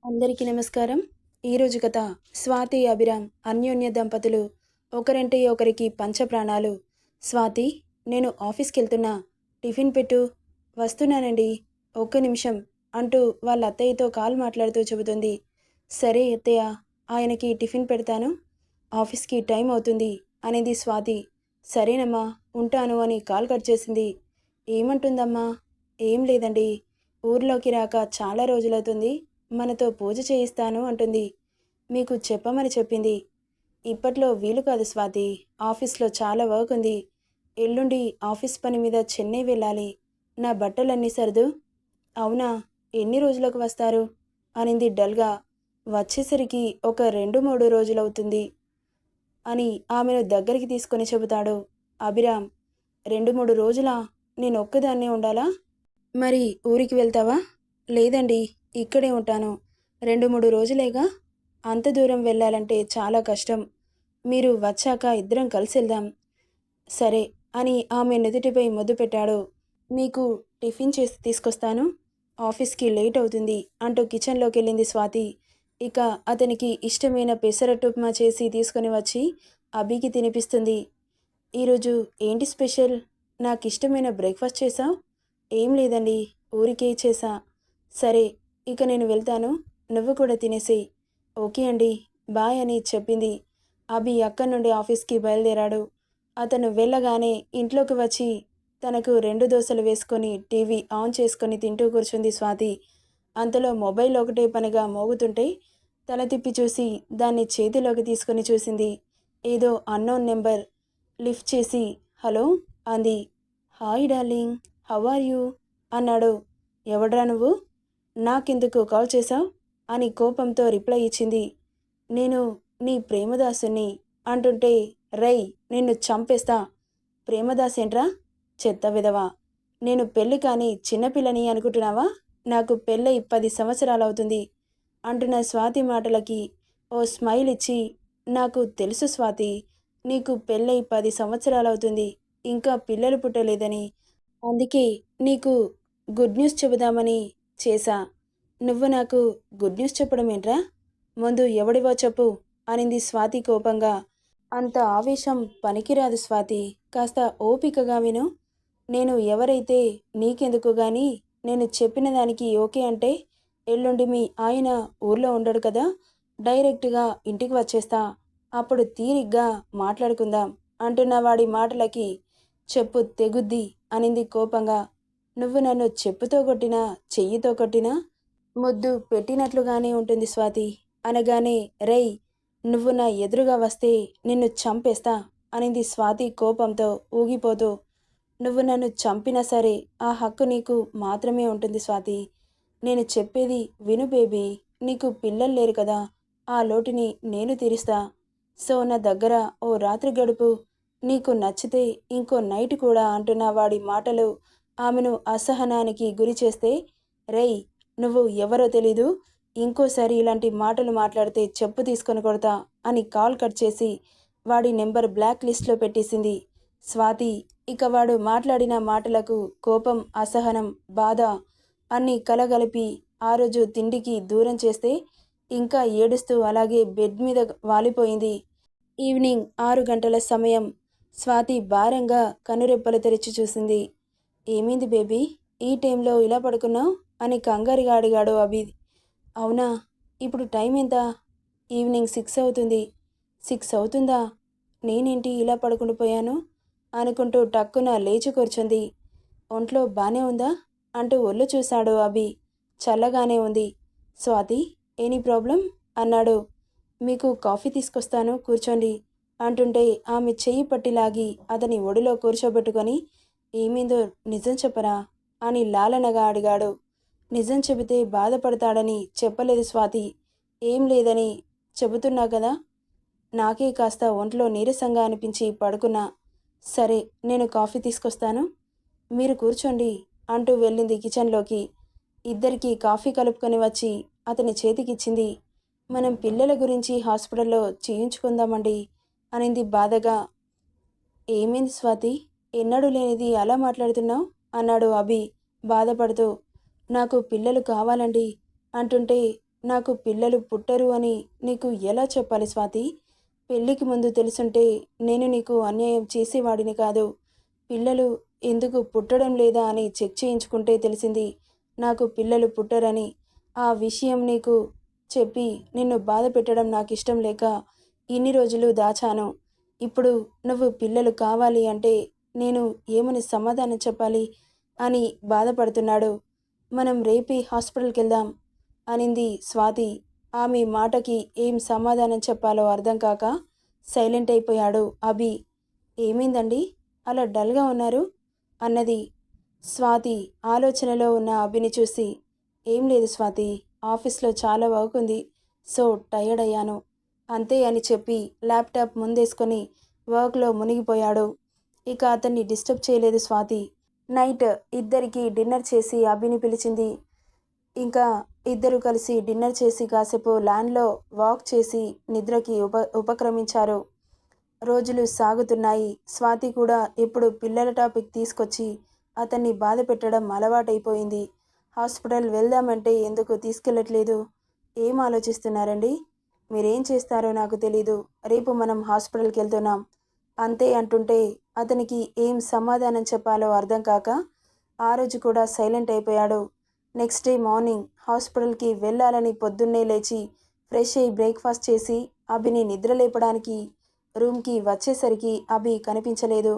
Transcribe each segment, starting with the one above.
అందరికీ నమస్కారం. ఈరోజు కథ స్వాతి, అభిరామ్ అన్యోన్య దంపతులు ఒకరంటే ఒకరికి పంచప్రాణాలు. స్వాతి, నేను ఆఫీస్కి వెళ్తున్నా, టిఫిన్ పెట్టు. వస్తున్నానండి, ఒక్క నిమిషం అంటూ వాళ్ళ అత్తయ్యతో కాల్ మాట్లాడుతూ చెబుతుంది. సరే అత్తయ్య, ఆయనకి టిఫిన్ పెడతాను, ఆఫీస్కి టైం అవుతుంది అనేది స్వాతి. సరేనమ్మా, ఉంటాను అని కాల్ కట్ చేసింది. ఏమంటుందమ్మా? ఏం లేదండి, ఊర్లోకి రాక చాలా రోజులవుతుంది, మనతో పూజ చేయిస్తాను అంటుంది. మీకు చెప్పమని చెప్పింది. ఇప్పట్లో వీలు కాదు స్వాతి, ఆఫీస్లో చాలా వర్క్ ఉంది. ఎల్లుండి ఆఫీస్ పని మీద చెన్నై వెళ్ళాలి. నా బట్టలన్నీ సర్దు. అవునా, ఎన్ని రోజులకు వస్తారు అనింది డల్గా. వచ్చేసరికి ఒక 2-3 రోజులవుతుంది అని ఆమెను దగ్గరికి తీసుకొని చెబుతాడు అభిరామ్. 2-3 రోజులా? నేను ఒక్కదాన్నే ఉండాలా? మరి ఊరికి వెళ్తావా? లేదండి, ఇక్కడే ఉంటాను. 2-3 రోజులేగా, అంత దూరం వెళ్ళాలంటే చాలా కష్టం. మీరు వచ్చాక ఇద్దరం కలిసి వెళ్దాం. సరే అని ఆమె నుదుటిపై ముద్దు పెట్టాడు. మీకు టిఫిన్ చేసి తీసుకొస్తాను, ఆఫీస్కి లేట్ అవుతుంది అంటూ కిచెన్లోకి వెళ్ళింది స్వాతి. ఇక అతనికి ఇష్టమైన పెసరట్టు ఉప్మా చేసి తీసుకొని వచ్చి అభికి తినిపిస్తుంది. ఈరోజు ఏంటి స్పెషల్? నాకు ఇష్టమైన బ్రేక్ఫాస్ట్ చేసావు? ఏం లేదండి, ఊరికే చేసా. సరే, ఇక నేను వెళ్తాను, నువ్వు కూడా తినేసేయ్. ఓకే అండి, బాయ్ అని చెప్పింది. అభి అక్కడి నుండి ఆఫీస్కి బయలుదేరాడు. అతను వెళ్ళగానే ఇంట్లోకి వచ్చి తనకు 2 దోశలు వేసుకొని టీవీ ఆన్ చేసుకొని తింటూ కూర్చుంది స్వాతి. అంతలో మొబైల్ ఒకటే పనిగా మోగుతుంటే తల తిప్పి చూసి దాన్ని చేతిలోకి తీసుకొని చూసింది. ఏదో అన్నోన్ నెంబర్. లిఫ్ట్ చేసి హలో అంది. Hi darling, how are you అన్నాడు. ఎవడ్రా నువ్వు, నాకెందుకు కాల్ చేశావు అని కోపంతో రిప్లై ఇచ్చింది. నేను నీ ప్రేమదాసుని అంటుంటే రై, నిన్ను చంపేస్తా. ప్రేమదాసేంట్రా, చెత్త విధవా. నేను పెళ్ళి కాని చిన్నపిల్లని అనుకుంటున్నావా? నాకు పెళ్ళై 10 సంవత్సరాలవుతుంది అంటున్న స్వాతి మాటలకి ఓ స్మైల్ ఇచ్చి, నాకు తెలుసు స్వాతి, నీకు పెళ్ళై 10 సంవత్సరాలవుతుంది, ఇంకా పిల్లలు పుట్టలేదని. అందుకే నీకు గుడ్ న్యూస్ చెబుదామని చేశా. నువ్వు నాకు గుడ్ న్యూస్ చెప్పడం ఏంట్రా? ముందు ఎవడివో చెప్పు అనింది స్వాతి కోపంగా. అంత ఆవేశం పనికిరాదు స్వాతి, కాస్త ఓపికగా విను. నేను ఎవరైతే నీకెందుకు గాని, నేను చెప్పిన దానికి ఓకే అంటే ఎల్లుండి మీ ఆయన ఊర్లో ఉండడు కదా, డైరెక్ట్గా ఇంటికి వచ్చేస్తా. అప్పుడు తీరిగ్గా మాట్లాడుకుందాం అంటున్న వాడి మాటలకి చెప్పు తెగుద్ది అనింది కోపంగా. నువ్వు నన్ను చెప్పుతో కొట్టినా చెయ్యితో కొట్టినా ముద్దు పెట్టినట్లుగానే ఉంటుంది స్వాతి అనగానే, రేయ్, నువ్వు నా ఎదురుగా వస్తే నిన్ను చంపేస్తా అనింది స్వాతి కోపంతో ఊగిపోతూ. నువ్వు నన్ను చంపినా సరే ఆ హక్కు నీకు మాత్రమే ఉంటుంది స్వాతి. నేను చెప్పేది విను బేబీ, నీకు పిల్లలు లేరు కదా, ఆ లోటుని నేను తీరుస్తా. సో నా దగ్గర ఓ రాత్రి గడుపు, నీకు నచ్చితే ఇంకో నైట్ కూడా అంటున్న వాడి మాటలు ఆమెను అసహనానికి గురి చేస్తే, రేయ్, నువ్వు ఎవరో తెలీదు, ఇంకోసారి ఇలాంటి మాటలు మాట్లాడితే చెప్పు తీసుకొని కొడతా అని కాల్ కట్ చేసి వాడి నెంబర్ బ్లాక్ లిస్ట్లో పెట్టేసింది స్వాతి. ఇక వాడు మాట్లాడిన మాటలకు కోపం, అసహనం, బాధ అన్నీ కలగలిపి ఆ రోజు తిండికి దూరం చేస్తే ఇంకా ఏడుస్తూ అలాగే బెడ్ మీద వాలిపోయింది. ఈవినింగ్ 6 గంటల సమయం. స్వాతి భారంగా కనురెప్పలు తెరిచి చూసింది. ఏమైంది బేబీ, ఈ టైంలో ఇలా పడుకున్నావు అని కంగారుగా అడిగాడు అభి. అవునా, ఇప్పుడు టైం ఎంత? ఈవినింగ్ 6 అవుతుంది. 6 అవుతుందా? నేనేంటి ఇలా పడుకుండిపోయాను అనుకుంటూ టక్కున లేచి కూర్చుంది. ఒంట్లో బానే ఉందా అంటూ ఒళ్ళు చూశాడు అభి. చల్లగానే ఉంది. స్వాతి, ఎనీ ప్రాబ్లం అన్నాడు. మీకు కాఫీ తీసుకొస్తాను, కూర్చోండి అంటుంటే ఆమె చెయ్యి పట్టిలాగి అతని ఒడిలో కూర్చోబెట్టుకొని, ఏమైందో నిజం చెప్పరా అని లాలనగా అడిగాడు. నిజం చెబితే బాధపడతాడని చెప్పలేదు స్వాతి. ఏం లేదని చెబుతున్నా కదా, నాకే కాస్త ఒంట్లో నీరసంగా అనిపించి పడుకున్నా. సరే, నేను కాఫీ తీసుకొస్తాను, మీరు కూర్చోండి అంటూ వెళ్ళింది కిచెన్లోకి. ఇద్దరికీ కాఫీ కలుపుకొని వచ్చి అతని చేతికిచ్చింది. మనం పిల్లల గురించి హాస్పిటల్లో చేయించుకుందామండి అనింది బాధగా. ఏమైంది స్వాతి, ఎన్నడూ లేనిది అలా మాట్లాడుతున్నావు అన్నాడు అభి బాధపడుతూ. నాకు పిల్లలు కావాలండి అంటుంటే నాకు పిల్లలు పుట్టరు అని నీకు ఎలా చెప్పాలి స్వాతి? పెళ్ళికి ముందు తెలుసుంటే నేను నీకు అన్యాయం చేసేవాడిని కాదు. పిల్లలు ఎందుకు పుట్టడం లేదా అని చెక్ చేయించుకుంటే తెలిసింది నాకు పిల్లలు పుట్టరని. ఆ విషయం నీకు చెప్పి నిన్ను బాధ పెట్టడం నాకిష్టం లేక ఇన్ని రోజులు దాచాను. ఇప్పుడు నువ్వు పిల్లలు కావాలి అంటే నేను ఏమని సమాధానం చెప్పాలి అని బాధపడుతున్నాడు. మనం రేపే హాస్పిటల్‌కెళ్దాం అనింది స్వాతి. ఆమె మాటకి ఏం సమాధానం చెప్పాలో అర్థం కాక సైలెంట్ అయిపోయాడు అభి. ఏమైందండి? అలా డల్‌గా ఉన్నారు? అన్నది స్వాతి ఆలోచనలో ఉన్న అభిని చూసి. ఏం లేదు స్వాతి, ఆఫీస్లో చాలా వర్క్ ఉంది. సో టయర్డ్ అయ్యాను అంతే అని చెప్పి ల్యాప్టాప్ ముందేసుకొని వర్క్లో మునిగిపోయాడు. ఇక అతన్ని డిస్టర్బ్ చేయలేదు స్వాతి. నైట్ ఇద్దరికి డిన్నర్ చేసి అభిని పిలిచింది. ఇంకా ఇద్దరు కలిసి డిన్నర్ చేసి కాసేపు ల్యాండ్లో వాక్ చేసి నిద్రకి ఉపక్రమించారు. రోజులు సాగుతున్నాయి. స్వాతి కూడా ఇప్పుడు పిల్లల టాపిక్ తీసుకొచ్చి అతన్ని బాధ పెట్టడం అలవాటైపోయింది. హాస్పిటల్ వెళ్దామంటే ఎందుకు తీసుకెళ్ళట్లేదు? ఏం ఆలోచిస్తున్నారండి? మీరేం చేస్తారో నాకు తెలీదు. రేపు మనం హాస్పిటల్కి వెళ్తున్నాం అంతే అంటుంటే అతనికి ఏం సమాధానం చెప్పాలో అర్థం కాక ఆ రోజు కూడా సైలెంట్ అయిపోయాడు. నెక్స్ట్ డే మార్నింగ్ హాస్పిటల్కి వెళ్ళాలని పొద్దున్నే లేచి ఫ్రెష్ అయ్యి బ్రేక్ఫాస్ట్ చేసి అభిని నిద్ర లేపడానికి రూమ్కి వచ్చేసరికి అభి కనిపించలేదు.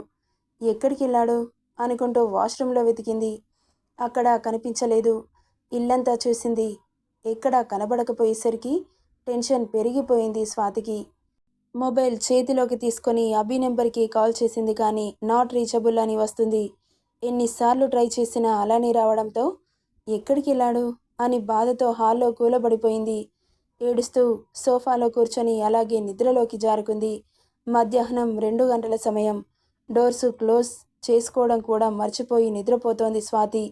ఎక్కడికి వెళ్ళాడు అనుకుంటూ వాష్రూమ్లో వెతికింది. అక్కడ కనిపించలేదు. ఇల్లంతా చూసింది. ఎక్కడా కనబడకపోయేసరికి టెన్షన్ పెరిగిపోయింది స్వాతికి. మొబైల్ చేతిలోకి తీసుకొని అభి నెంబర్కి కాల్ చేసింది కానీ నాట్ రీచబుల్ అని వస్తుంది. ఎన్నిసార్లు ట్రై చేసినా అలానే రావడంతో ఎక్కడికి వెళ్ళాడు అని బాధతో హాల్లో కూలబడిపోయింది. ఏడుస్తూ సోఫాలో కూర్చొని అలాగే నిద్రలోకి జారుకుంది. మధ్యాహ్నం 2 గంటల సమయం. డోర్స్ క్లోజ్ చేసుకోవడం కూడా మర్చిపోయి నిద్రపోతోంది స్వాతి.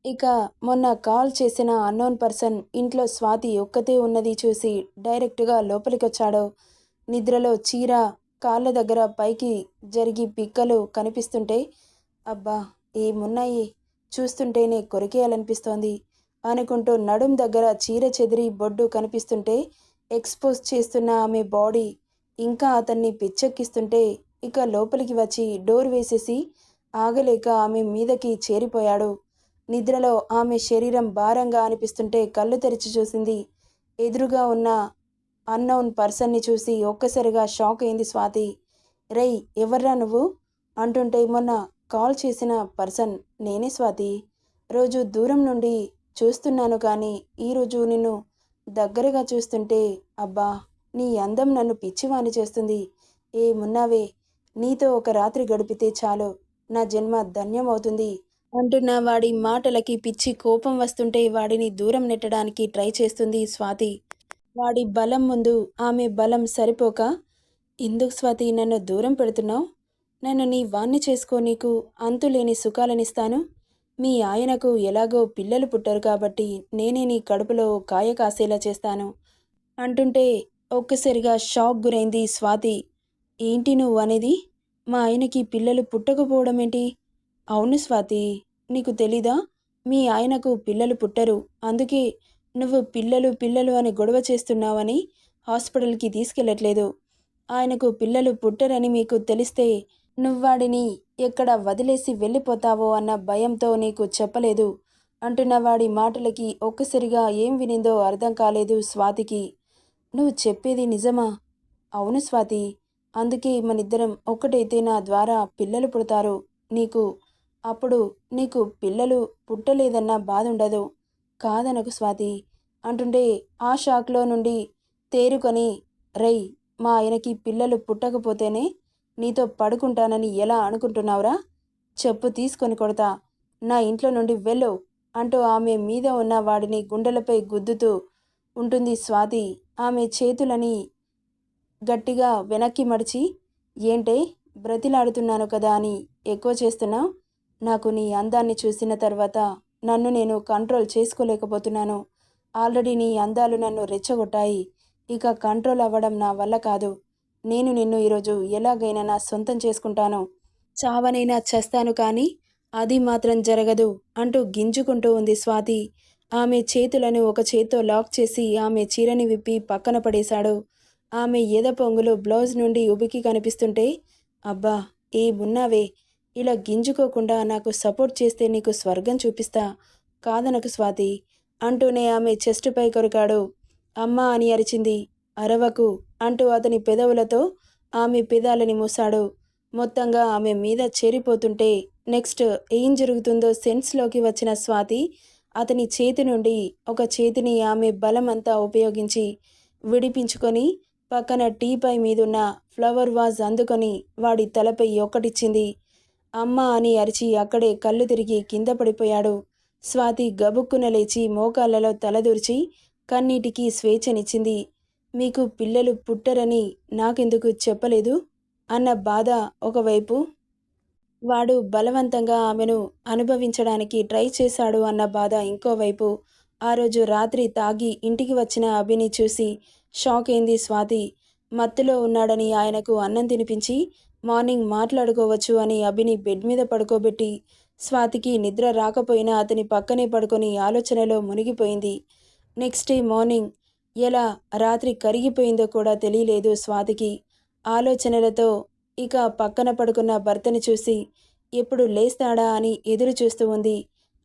ఇక మొన్న కాల్ చేసిన అన్నోన్ పర్సన్ ఇంట్లో స్వాతి ఒక్కతే ఉన్నది చూసి డైరెక్ట్గా లోపలికొచ్చాడు. నిద్రలో చీర కాళ్ళ దగ్గర పైకి జరిగి పిక్కలు కనిపిస్తుంటే అబ్బా ఏమున్నాయి, చూస్తుంటేనే కొరికేయాలనిపిస్తోంది అనుకుంటూ నడుం దగ్గర చీర చెదిరి బొడ్డు కనిపిస్తుంటే ఎక్స్పోజ్ చేస్తున్న ఆమె బాడీ ఇంకా అతన్ని పిచ్చెక్కిస్తుంటే ఇక లోపలికి వచ్చి డోర్ వేసేసి ఆగలేక ఆమె మీదకి చేరిపోయాడు. నిద్రలో ఆమె శరీరం భారంగా అనిపిస్తుంటే కళ్ళు తెరిచి చూసింది. ఎదురుగా ఉన్న అన్నోన్ పర్సన్ని చూసి ఒక్కసారిగా షాక్ అయింది స్వాతి. రేయ్ ఎవర్రా నువ్వు అంటుంటే మొన్న కాల్ చేసిన పర్సన్ నేనే స్వాతి. రోజు దూరం నుండి చూస్తున్నాను కానీ ఈరోజు నిన్ను దగ్గరగా చూస్తుంటే అబ్బా నీ అందం నన్ను పిచ్చివాణి చేస్తుంది. ఏమున్నావే, నీతో ఒక రాత్రి గడిపితే చాలు నా జన్మ ధన్యమవుతుంది అంటున్న వాడి మాటలకి పిచ్చి కోపం వస్తుంటే వాడిని దూరం నెట్టడానికి ట్రై చేస్తుంది స్వాతి. వాడి బలం ముందు ఆమె బలం సరిపోక ఎందుకు స్వాతి నన్ను దూరం పెడుతున్నావు? నన్ను నీ వాణ్ణి చేసుకో, నీకు అంతులేని సుఖాలనిస్తాను. మీ ఆయనకు ఎలాగో పిల్లలు పుట్టరు కాబట్టి నేనే నీ కడుపులో కాయ కాసేలా చేస్తాను అంటుంటే ఒక్కసారిగా షాక్ గురైంది స్వాతి. ఏంటి నువ్వు అనేది? మా ఆయనకి పిల్లలు పుట్టకపోవడం ఏంటి? అవును స్వాతి, నీకు తెలీదా? మీ ఆయనకు పిల్లలు పుట్టరు. అందుకే నువ్వు పిల్లలు పిల్లలు అని గొడవ చేస్తున్నావని హాస్పిటల్కి తీసుకెళ్ళట్లేదు. ఆయనకు పిల్లలు పుట్టరని మీకు తెలిస్తే నువ్వాడిని ఎక్కడ వదిలేసి వెళ్ళిపోతావో అన్న భయంతో నీకు చెప్పలేదు అంటున్న వాడి మాటలకి ఒక్కసారిగా ఏం వినిందో అర్థం కాలేదు స్వాతికి. నువ్వు చెప్పేది నిజమా? అవును స్వాతి, అందుకే మనిద్దరం ఒక్కటైతే నా ద్వారా పిల్లలు పుడతారు నీకు. అప్పుడు నీకు పిల్లలు పుట్టలేదన్న బాధ ఉండదు. కాదనకు స్వాతి అంటుంటే ఆ షాక్లో నుండి తేరుకొని రై మా ఆయనకి పిల్లలు పుట్టకపోతేనే నీతో పడుకుంటానని ఎలా అనుకుంటున్నావురా? చెప్పు తీసుకొని కొడతా. నా ఇంట్లో నుండి వెళ్ళు అంటూ ఆమె మీద ఉన్న వాడిని గుండెలపై గుద్దుతూ ఉంటుంది స్వాతి. ఆమె చేతులని గట్టిగా వెనక్కి మడిచి ఏంటే బ్రతిలాడుతున్నాను కదా అని ఎక్కువ చేస్తున్నావు? నాకు నీ అందాన్ని చూసిన తర్వాత నన్ను నేను కంట్రోల్ చేసుకోలేకపోతున్నాను. ఆల్రెడీ నీ అందాలు నన్ను రెచ్చగొట్టాయి. ఇక కంట్రోల్ అవ్వడం నా వల్ల కాదు. నేను నిన్ను ఈరోజు ఎలాగైనా నా సొంతం చేసుకుంటాను. చావనైనా చేస్తాను కానీ అది మాత్రం జరగదు అంటూ గింజుకుంటూ ఉంది స్వాతి. ఆమె చేతులను ఒక చేత్తో లాక్ చేసి ఆమె చీరని విప్పి పక్కన పడేశాడు. ఆమె ఎద పొంగులో బ్లౌజ్ నుండి ఉబికి కనిపిస్తుంటే, అబ్బా ఏమున్నావే, ఇలా గింజుకోకుండా నాకు సపోర్ట్ చేస్తే నీకు స్వర్గం చూపిస్తా, కాదనకు స్వాతి అంటూనే ఆమె చెస్టుపై కొరికాడు. అమ్మా అని అరిచింది. అరవకు అంటూ అతని పెదవులతో ఆమె పెదాలని మూశాడు. మొత్తంగా ఆమె మీద చేరిపోతుంటే నెక్స్ట్ ఏం జరుగుతుందో సెన్స్లోకి వచ్చిన స్వాతి అతని చేతి నుండి ఒక చేతిని ఆమె బలమంతా ఉపయోగించి విడిపించుకొని పక్కన టీపై మీదున్న ఫ్లవర్ వాజ్ అందుకొని వాడి తలపై ఒక్కటిచ్చింది. అమ్మ అని అరిచి అక్కడే కళ్ళు తిరిగి కింద పడిపోయాడు. స్వాతి గబుక్కున లేచి మోకాళ్లలో తలదూర్చి కన్నీటికి స్వేచ్ఛనిచ్చింది. మీకు పిల్లలు పుట్టరని నాకెందుకు చెప్పలేదు అన్న బాధ ఒకవైపు, వాడు బలవంతంగా ఆమెను అనుభవించడానికి ట్రై చేశాడు అన్న బాధ ఇంకోవైపు. ఆ రోజు రాత్రి తాగి ఇంటికి వచ్చిన అభిని చూసి షాక్ అయింది స్వాతి. మత్తులో ఉన్నాడని ఆయనకు అన్నం తినిపించి మార్నింగ్ మాట్లాడుకోవచ్చు అని అభిని బెడ్ మీద పడుకోబెట్టి స్వాతికి నిద్ర రాకపోయినా అతని పక్కనే పడుకొని ఆలోచనలో మునిగిపోయింది. నెక్స్ట్ డే మార్నింగ్ ఎలా రాత్రి కరిగిపోయిందో కూడా తెలియలేదు స్వాతికి. ఆలోచనలతో ఇక పక్కన పడుకున్న భర్తని చూసి ఎప్పుడు లేస్తాడా అని ఎదురు చూస్తూ ఉంది.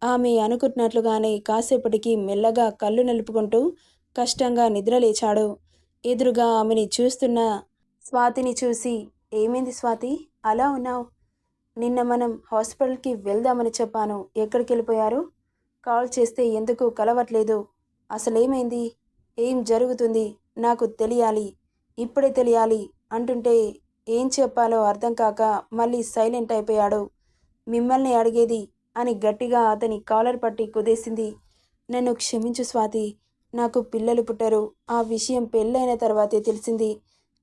ఆమె అనుకుంటున్నట్లుగానే కాసేపటికి మెల్లగా కళ్ళు నలుపుకుంటూ కష్టంగా నిద్రలేచాడు. ఎదురుగా ఆమెని చూస్తున్న స్వాతిని చూసి, ఏమైంది స్వాతి, అలా ఉన్నావు? నిన్న మనం హాస్పిటల్కి వెళ్దామని చెప్పాను, ఎక్కడికి వెళ్ళిపోయారు? కాల్ చేస్తే ఎందుకు కలవట్లేదు? అసలేమైంది? ఏం జరుగుతుంది? నాకు తెలియాలి, ఇప్పుడే తెలియాలి అంటుంటే ఏం చెప్పాలో అర్థం కాక మళ్ళీ సైలెంట్ అయిపోయాడు. మిమ్మల్ని అడిగేది అని గట్టిగా అతని కాలర్ పట్టి కుదేసింది. నన్ను క్షమించు స్వాతి, నాకు పిల్లలు పుట్టరు. ఆ విషయం పెళ్ళైన తర్వాతే తెలిసింది.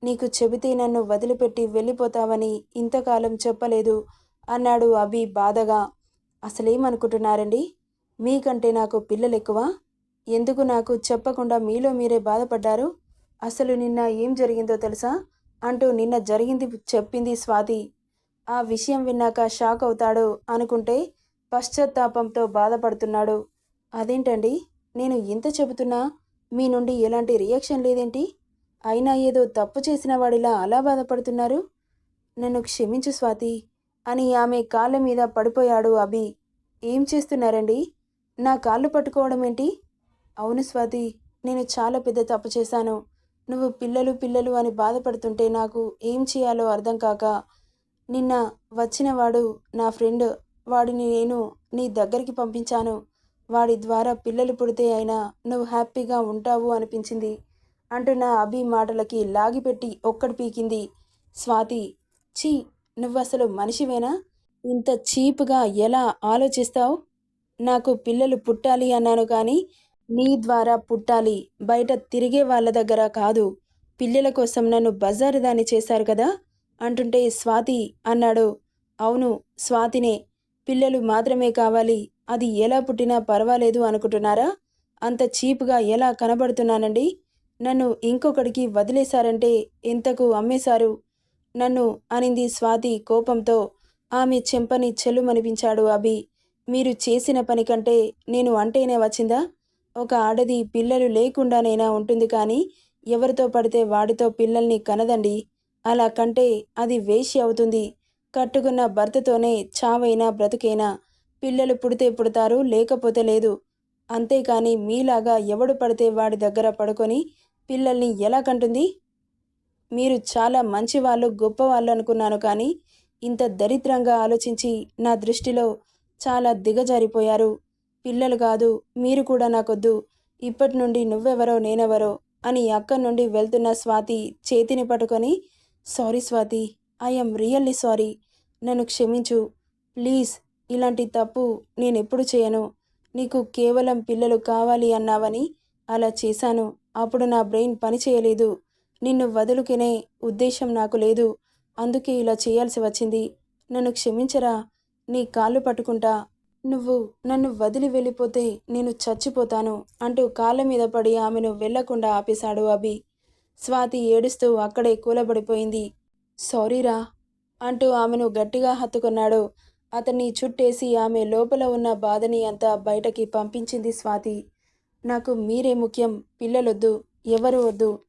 నీకు చెబితే నన్ను వదిలిపెట్టి వెళ్ళిపోతావని ఇంతకాలం చెప్పలేదు అన్నాడు అభి బాధగా. అసలేమనుకుంటున్నారండి? మీకంటే నాకు పిల్లలు ఎక్కువ? ఎందుకు నాకు చెప్పకుండా మీలో మీరే బాధపడ్డారు? అసలు నిన్న ఏం జరిగిందో తెలుసా అంటూ నిన్న జరిగింది చెప్పింది స్వాతి. ఆ విషయం విన్నాక షాక్ అవుతాడు అనుకుంటే పశ్చాత్తాపంతో బాధపడుతున్నాడు. అదేంటండి, నేను ఇంత చెబుతున్నా మీ నుండి ఎలాంటి రియాక్షన్ లేదేంటి? అయినా ఏదో తప్పు చేసిన వాడిలా అలా బాధపడుతున్నారు. నన్ను క్షమించు స్వాతి అని ఆమె కాళ్ళ మీద పడిపోయాడు అభి. ఏం చేస్తున్నారండి? నా కాళ్ళు పట్టుకోవడం ఏంటి? అవును స్వాతి, నేను చాలా పెద్ద తప్పు చేశాను. నువ్వు పిల్లలు పిల్లలు అని బాధపడుతుంటే నాకు ఏం చేయాలో అర్థం కాక, నిన్న వచ్చినవాడు నా ఫ్రెండ్, వాడిని నేను నీ దగ్గరికి పంపించాను. వాడి ద్వారా పిల్లలు పుడితే అయినా నువ్వు హ్యాపీగా ఉంటావు అనిపించింది అంటున్న అభి మాటలకి లాగిపెట్టి ఒక్కటి పీకింది స్వాతి. ఛీ, నువ్వసలు మనిషివేనా? ఇంత చీప్గా ఎలా ఆలోచిస్తావు? నాకు పిల్లలు పుట్టాలి అన్నాను కానీ నీ ద్వారా పుట్టాలి, బయట తిరిగే వాళ్ళ దగ్గర కాదు. పిల్లల కోసం నన్ను బజారుదాన్ని చేశారు కదా అంటుంటే స్వాతి అన్నాడు. అవును, స్వాతినే. పిల్లలు మాత్రమే కావాలి, అది ఎలా పుట్టినా పర్వాలేదు అనుకుంటున్నారా? అంత చీప్గా ఎలా కనబడుతున్నానండి? నన్ను ఇంకొకడికి వదిలేశారంటే ఎంతకు అమ్మేశారు నన్ను అనింది స్వాతి కోపంతో. ఆమె చెంపని చెల్లుమనిపించాడు అభి. మీరు చేసిన పని కంటే నేను అంటేనే వచ్చిందా? ఒక ఆడది పిల్లలు లేకుండానైనా ఉంటుంది కానీ ఎవరితో పడితే వాడితో పిల్లల్ని కనదండి. అలా కంటే అది వేశ్య అవుతుంది. కట్టుకున్న భర్తతోనే చావైనా బ్రతుకైనా. పిల్లలు పుడితే పుడతారు, లేకపోతే లేదు. అంతేకాని మీలాగా ఎవడు పడితే వాడి దగ్గర పడుకొని పిల్లల్ని ఎలా కంటుంది? మీరు చాలా మంచివాళ్ళు, గొప్పవాళ్ళు అనుకున్నాను కానీ ఇంత దరిద్రంగా ఆలోచించి నా దృష్టిలో చాలా దిగజారిపోయారు. పిల్లలు కాదు, మీరు కూడా నాకొద్దు. ఇప్పటి నుండి నువ్వెవరో నేనెవరో అని అక్కడి నుండి వెళ్తున్న స్వాతి చేతిని పట్టుకొని, sorry Swathi, I'm really sorry, నన్ను క్షమించు ప్లీజ్. ఇలాంటి తప్పు నేనెప్పుడు చేయను. నీకు కేవలం పిల్లలు కావాలి అన్నావని అలా చేశాను. అప్పుడు నా బ్రెయిన్ పని చేయలేదు. నిన్ను వదులుకునే ఉద్దేశం నాకు లేదు. అందుకే ఇలా చేయాల్సి వచ్చింది. నన్ను క్షమించరా, నీ కాళ్ళు పట్టుకుంటా. నువ్వు నన్ను వదిలి వెళ్ళిపోతే నేను చచ్చిపోతాను అంటూ కాళ్ళ మీద పడి ఆమెను వెళ్లకుండా ఆపేశాడు అభి. స్వాతి ఏడుస్తూ అక్కడే కూలబడిపోయింది. సారీరా అంటూ ఆమెను గట్టిగా హత్తుకున్నాడు. అతన్ని చుట్టేసి ఆమె లోపల ఉన్న బాధని అంతా బయటకి పంపించింది స్వాతి. నాకు మీరే ముఖ్యం, పిల్లలొద్దు, ఎవరు వద్దు.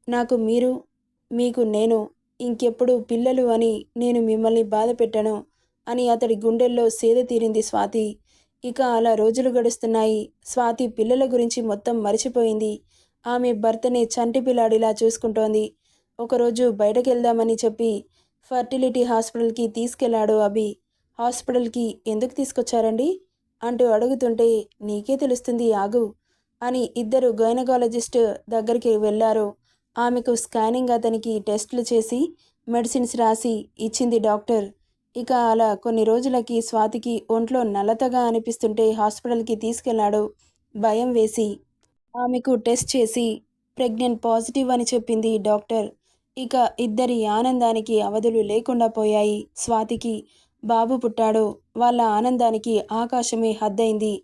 నాకు మీరు, మీకు నేను. ఇంకెప్పుడు పిల్లలు అని నేను మిమ్మల్ని బాధ పెట్టను అని అతడి గుండెల్లో సేద తీరింది స్వాతి. ఇక అలా రోజులు గడుస్తున్నాయి. స్వాతి పిల్లల గురించి మొత్తం మర్చిపోయింది. ఆమె భర్తని చంటి పిల్లాడిలా చూసుకుంటోంది. ఒకరోజు బయటకెళ్దామని చెప్పి ఫర్టిలిటీ హాస్పిటల్కి తీసుకెళ్లాడు అభి. హాస్పిటల్కి ఎందుకు తీసుకొచ్చారండి అంటూ అడుగుతుంటే, నీకే తెలుస్తుంది ఆగు అని ఇద్దరు గైనకాలజిస్ట్ దగ్గరికి వెళ్లారు. ఆమెకు స్కానింగ్ అతనికి టెస్టులు చేసి మెడిసిన్స్ రాసి ఇచ్చింది డాక్టర్. ఇక అలా కొన్ని రోజులకి స్వాతికి ఒంట్లో నలతగా అనిపిస్తుంటే హాస్పిటల్కి తీసుకెళ్లాడు భయం వేసి. ఆమెకు టెస్ట్ చేసి ప్రెగ్నెంట్ పాజిటివ్ అని చెప్పింది డాక్టర్. ఇక ఇద్దరి ఆనందానికి అవధులు లేకుండా పోయాయి. స్వాతికి బాబు పుట్టాడు. వాళ్ళ ఆనందానికి ఆకాశమే హద్దయింది.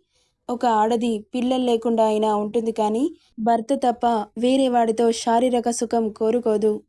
ఒక ఆడది పిల్లలు లేకుండా అయినా ఉంటుంది కానీ భర్త తప్ప వేరే వాడితో శారీరక సుఖం కోరుకోదు.